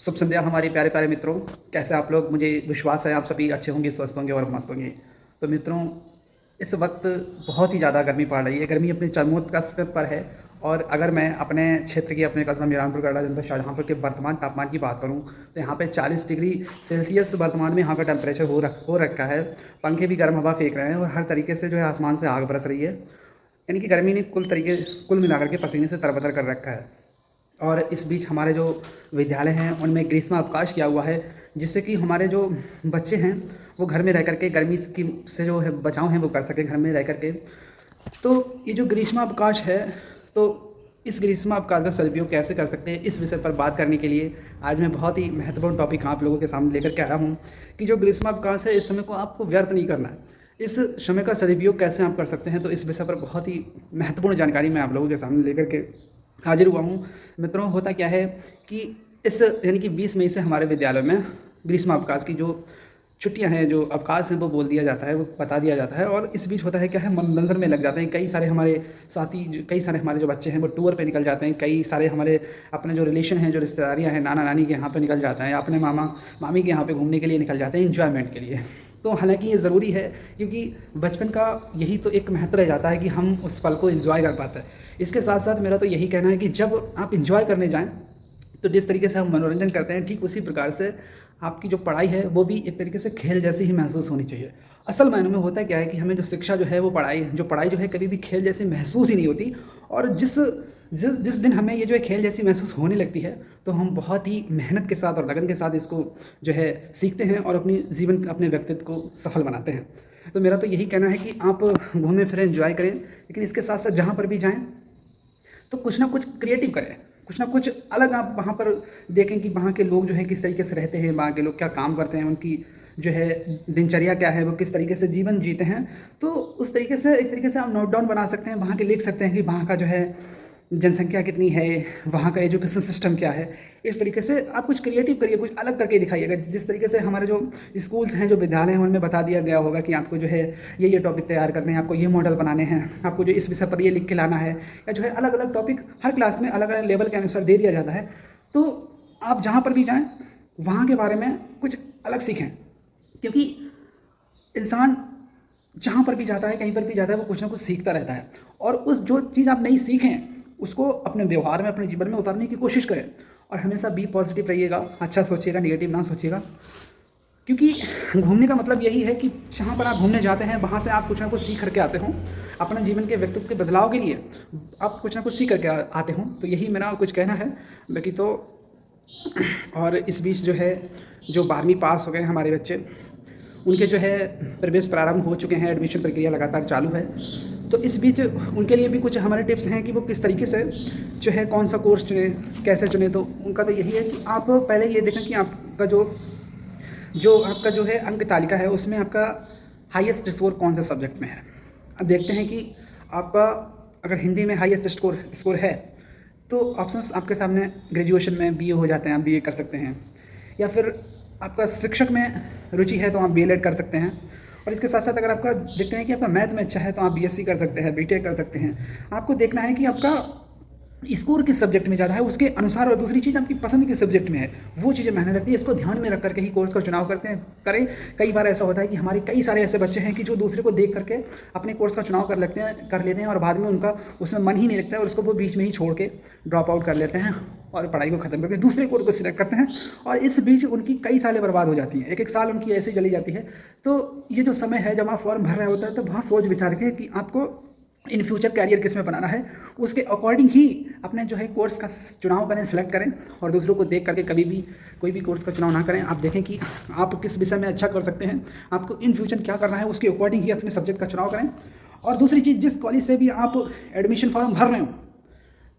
शुभ संध्या हमारे प्यारे प्यारे मित्रों। कैसे आप लोग? मुझे विश्वास है आप सभी अच्छे होंगे, स्वस्थ होंगे और मस्त होंगे। तो मित्रों, इस वक्त बहुत ही ज़्यादा गर्मी पड़ रही है। गर्मी अपने चरमोत्कर्ष पर है। और अगर मैं अपने क्षेत्र की, अपने कस्बा मिरानपुर गढ़ा जनपद शाहजहाँपुर के वर्तमान तापमान की बात करूं तो यहाँ पे 40 डिग्री सेल्सियस वर्तमान में यहाँ का टेम्परेचर हो रखा है। पंखे भी गर्म हवा फेंक रहे हैं और हर तरीके से जो है आसमान से आग बरस रही है। यानी कि गर्मी ने कुल मिलाकर के पसीने से तरबतर कर रखा है। और इस बीच हमारे जो विद्यालय हैं उनमें ग्रीष्म अवकाश किया हुआ है, जिससे कि हमारे जो बच्चे हैं वो घर में रह कर के गर्मी की से जो है बचाव है वो कर सकें घर में रह कर के। तो ये जो ग्रीष्म अवकाश है, तो इस ग्रीष्म अवकाश का सदुपयोग कैसे कर सकते हैं, इस विषय पर बात करने के लिए आज मैं बहुत ही महत्वपूर्ण टॉपिक आप लोगों के सामने लेकर के आया हूँ कि जो ग्रीष्म अवकाश है, इस समय को आपको व्यर्थ नहीं करना है। इस समय का सदुपयोग कैसे आप कर सकते हैं, तो इस विषय पर बहुत ही महत्वपूर्ण जानकारी मैं आप लोगों के सामने लेकर के हाजिर हुआ हूँ। मित्रों, होता क्या है कि इस यानी कि 20 मई से हमारे विद्यालय में ग्रीष्म अवकाश की जो छुट्टियां हैं, जो अवकाश हैं, वो बोल दिया जाता है, वो बता दिया जाता है। और इस बीच होता है क्या है, मनोरंजन में लग जाते हैं कई सारे हमारे साथी, कई सारे हमारे जो बच्चे हैं वो टूर पे निकल जाते हैं। कई सारे हमारे अपने जो रिलेशन हैं, जो रिश्तेदारियाँ हैं, नाना नानी के यहाँ पे निकल जाते हैं, अपने मामा मामी के यहाँ पे घूमने के लिए निकल जाते हैं, इंजॉयमेंट के लिए। तो हालांकि ये ज़रूरी है, क्योंकि बचपन का यही तो एक महत्व रह जाता है कि हम उस पल को एंजॉय कर पाते हैं। इसके साथ साथ मेरा तो यही कहना है कि जब आप एंजॉय करने जाएं तो जिस तरीके से हम मनोरंजन करते हैं, ठीक उसी प्रकार से आपकी जो पढ़ाई है वो भी एक तरीके से खेल जैसी ही महसूस होनी चाहिए। असल मायनों में होता क्या है कि हमें जो शिक्षा जो है वो पढ़ाई जो है कभी भी खेल जैसी महसूस ही नहीं होती। और जिस जिस जिस दिन हमें ये जो है खेल जैसी महसूस होने लगती है, तो हम बहुत ही मेहनत के साथ और लगन के साथ इसको जो है सीखते हैं और अपने व्यक्तित्व को सफल बनाते हैं। तो मेरा तो यही कहना है कि आप घूमें फिरें, एंजॉय करें, लेकिन इसके साथ साथ जहाँ पर भी जाएँ तो कुछ ना कुछ क्रिएटिव करें, कुछ ना कुछ अलग आप वहाँ पर देखें कि वहाँ के लोग जो है किस तरीके से रहते हैं, वहाँ के लोग क्या काम करते हैं, उनकी जो है दिनचर्या क्या है, वो किस तरीके से जीवन जीते हैं। तो उस तरीके से एक तरीके से आप नोट डाउन बना सकते हैं, वहाँ के लिख सकते हैं कि वहाँ का जो है जनसंख्या कितनी है, वहाँ का एजुकेशन सिस्टम क्या है। इस तरीके से आप कुछ क्रिएटिव करिए, कुछ अलग करके दिखाइएगा। जिस तरीके से हमारे जो स्कूल्स हैं, जो विद्यालय हैं, उनमें बता दिया गया होगा कि आपको जो है ये टॉपिक तैयार करने हैं, आपको ये मॉडल बनाने हैं, आपको जो इस विषय पर ये लिख के लाना है, या जो है अलग अलग टॉपिक हर क्लास में अलग अलग लेवल के अनुसार दे दिया जाता है। तो आप जहाँ पर भी जाएँ वहाँ के बारे में कुछ अलग सीखें, क्योंकि इंसान जहाँ पर भी जाता है, कहीं पर भी जाता है, वो कुछ ना कुछ सीखता रहता है। और उस जो चीज़ आप नहीं सीखें उसको अपने व्यवहार में, अपने जीवन में उतारने की कोशिश करें। और हमेशा बी पॉजिटिव रहिएगा, अच्छा सोचिएगा, नेगेटिव ना सोचिएगा। क्योंकि घूमने का मतलब यही है कि जहाँ पर आप घूमने जाते हैं वहाँ से आप कुछ ना कुछ सीख करके आते हों, अपने जीवन के व्यक्तित्व के बदलाव के लिए आप कुछ ना कुछ सीख करके आते हों। तो यही मेरा कुछ कहना है। बाकी तो और इस बीच जो है, जो 12वीं पास हो गए हमारे बच्चे, उनके जो है प्रवेश प्रारंभ हो चुके हैं, एडमिशन प्रक्रिया लगातार चालू है। तो इस बीच उनके लिए भी कुछ हमारे टिप्स हैं कि वो किस तरीके से जो है कौन सा कोर्स चुने, कैसे चुने। तो उनका तो यही है कि आप पहले ये देखें कि आपका जो है अंक तालिका है, उसमें आपका हाईएस्ट स्कोर कौन से सब्जेक्ट में है। अब देखते हैं कि आपका अगर हिंदी में हाईएस्ट स्कोर है तो ऑप्शंस आपके सामने ग्रेजुएशन में बीए हो जाते हैं, आप बीए कर सकते हैं। या फिर आपका शिक्षक में रुचि है तो आप बीएलएड कर सकते हैं। और इसके साथ साथ अगर आपका देखते हैं कि आपका मैथ में अच्छा है तो आप बीएससी कर सकते हैं, बीटेक कर सकते हैं। आपको देखना है कि आपका स्कोर किस सब्जेक्ट में ज़्यादा है उसके अनुसार, और दूसरी चीज़ आपकी पसंद किस सब्जेक्ट में है, वो चीज़ें मायने रखती है। इसको ध्यान में रख करके ही कोर्स का चुनाव करें। कई बार ऐसा होता है कि हमारे कई सारे ऐसे बच्चे हैं कि जो दूसरे को देख करके अपने कोर्स का चुनाव कर लेते हैं और बाद में उनका उसमें मन ही नहीं लगता है और उसको वो बीच में ही छोड़ के ड्रॉप आउट कर लेते हैं और पढ़ाई को ख़त्म करके दूसरे कोर्स को सिलेक्ट करते हैं। और इस बीच उनकी कई सालें बर्बाद हो जाती हैं, एक एक साल उनकी ऐसे चली जाती है। तो ये जो समय है जब आप फॉर्म भर रहे होते हैं, तो बहुत सोच विचार के कि आपको इन फ्यूचर कैरियर किस में बनाना है, उसके अकॉर्डिंग ही अपने जो है कोर्स का चुनाव करें, सिलेक्ट करें। और दूसरों को देख करके कभी भी कोई भी कोर्स का चुनाव ना करें। आप देखें कि आप किस विषय में अच्छा कर सकते हैं, आपको इन फ्यूचर क्या करना है, उसके अकॉर्डिंग ही अपने सब्जेक्ट का चुनाव करें। और दूसरी चीज़, जिस कॉलेज से भी आप एडमिशन फॉर्म भर रहे हो,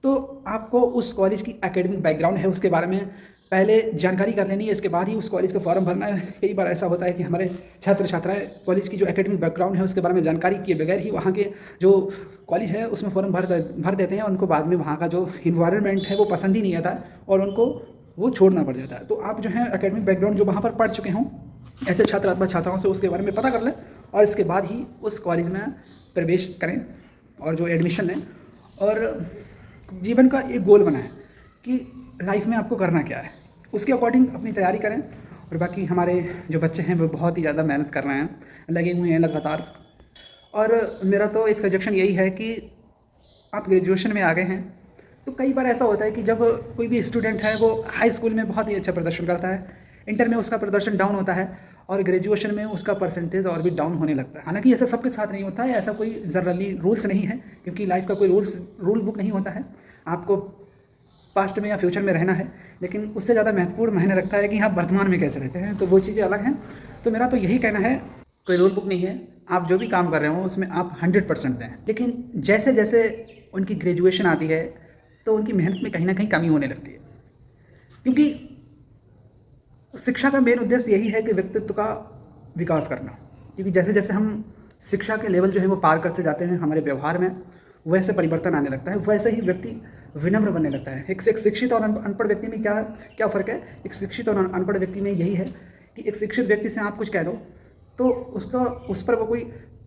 तो आपको उस कॉलेज की एकेडमिक बैकग्राउंड है उसके बारे में पहले जानकारी कर लेनी है, इसके बाद ही उस कॉलेज का फॉर्म भरना है। कई बार ऐसा होता है कि हमारे छात्र छात्राएं कॉलेज की जो एकेडमिक बैकग्राउंड है उसके बारे में जानकारी किए बगैर ही वहाँ के जो कॉलेज है उसमें फॉर्म भर देते हैं। उनको बाद में वहाँ का जो इन्वायरमेंट है वो पसंद ही नहीं आता और उनको वो छोड़ना पड़ जाता है। तो आप जो है एकेडमिक बैकग्राउंड जो वहाँ पर पढ़ चुके हों, ऐसे छात्र अथवा छात्राओं से उसके बारे में पता कर लें और इसके बाद ही उस कॉलेज में प्रवेश करें और जो एडमिशन लें। और जीवन का एक गोल बनाएं कि लाइफ में आपको करना क्या है। उसके अकॉर्डिंग अपनी तैयारी करें। और बाकी हमारे जो बच्चे हैं वो बहुत ही ज़्यादा मेहनत कर रहे हैं, लगे हुए हैं लगातार। और मेरा तो एक सजेशन यही है कि आप ग्रेजुएशन में आ गए हैं तो कई बार ऐसा होता है कि जब कोई भी स्टूडेंट है वो हाई स्कूल में बहुत ही अच्छा प्रदर्शन करता है, इंटर में उसका प्रदर्शन डाउन होता है और ग्रेजुएशन में उसका परसेंटेज और भी डाउन होने लगता है। हालांकि ऐसा सबके साथ नहीं होता है, ऐसा कोई जनरली रूल्स नहीं है, क्योंकि लाइफ का कोई रूल बुक नहीं होता है। आपको पास्ट में या फ्यूचर में रहना है, लेकिन उससे ज़्यादा महत्वपूर्ण मायने रखता है कि आप वर्तमान में कैसे रहते हैं, तो वो चीज़ें अलग हैं। तो मेरा तो यही कहना है, कोई रूल बुक नहीं है, आप जो भी काम कर रहे हो उसमें आप 100% दें। लेकिन जैसे जैसे उनकी ग्रेजुएशन आती है तो उनकी मेहनत में कहीं ना कहीं कमी होने लगती है, क्योंकि शिक्षा का मेन उद्देश्य यही है कि व्यक्तित्व का विकास करना। क्योंकि जैसे जैसे हम शिक्षा के लेवल जो है वो पार करते जाते हैं हमारे व्यवहार में, वैसे परिवर्तन आने लगता है, वैसे ही व्यक्ति विनम्र बनने लगता है। एक शिक्षित और अनपढ़ व्यक्ति में क्या क्या फ़र्क है? एक शिक्षित और अनपढ़ व्यक्ति में यही है कि एक शिक्षित व्यक्ति से आप कुछ कह दो तो उसका उस पर वो कोई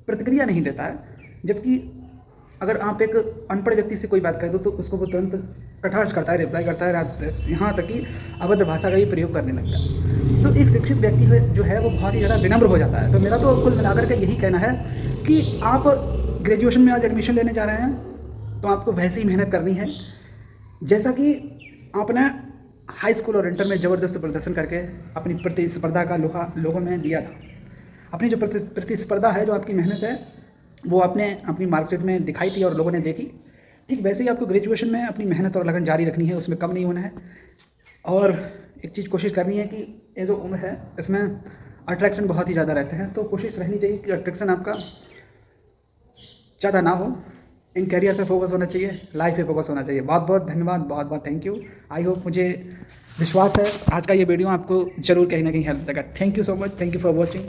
प्रतिक्रिया नहीं देता है, जबकि अगर आप एक अनपढ़ व्यक्ति से कोई बात कह दो तो उसको वो तुरंत कटाक्ष करता है, रिप्लाई करता है, यहाँ तक कि अभद्र भाषा का भी प्रयोग करने लगता है। तो एक शिक्षित व्यक्ति जो है वो बहुत ही ज़्यादा विनम्र हो जाता है। तो मेरा तो कुल मिलाकर के यही कहना है कि आप ग्रेजुएशन में आज एडमिशन लेने जा रहे हैं तो आपको वैसे ही मेहनत करनी है जैसा कि आपने हाई स्कूल और इंटर में ज़बरदस्त प्रदर्शन करके अपनी प्रतिस्पर्धा का लोगों में दिया था। अपनी जो प्रतिस्पर्धा है, जो आपकी मेहनत है, वो आपने अपनी मार्कशीट में दिखाई थी और लोगों ने देखी। ठीक वैसे ही आपको ग्रेजुएशन में अपनी मेहनत और लगन जारी रखनी है, उसमें कम नहीं होना है। और एक चीज़ कोशिश करनी है कि ये जो उम्र है इसमें अट्रैक्शन बहुत ही ज़्यादा रहते हैं, तो कोशिश रहनी चाहिए कि अट्रैक्शन आपका ज़्यादा ना हो। इन करियर पे फोकस होना चाहिए, लाइफ पे फोकस होना चाहिए। बहुत बहुत धन्यवाद, बहुत बहुत थैंक यू। आई होप, मुझे विश्वास है आज का ये वीडियो आपको ज़रूर कहीं ना कहीं हेल्प देगा। Thank you so much, thank you for watching.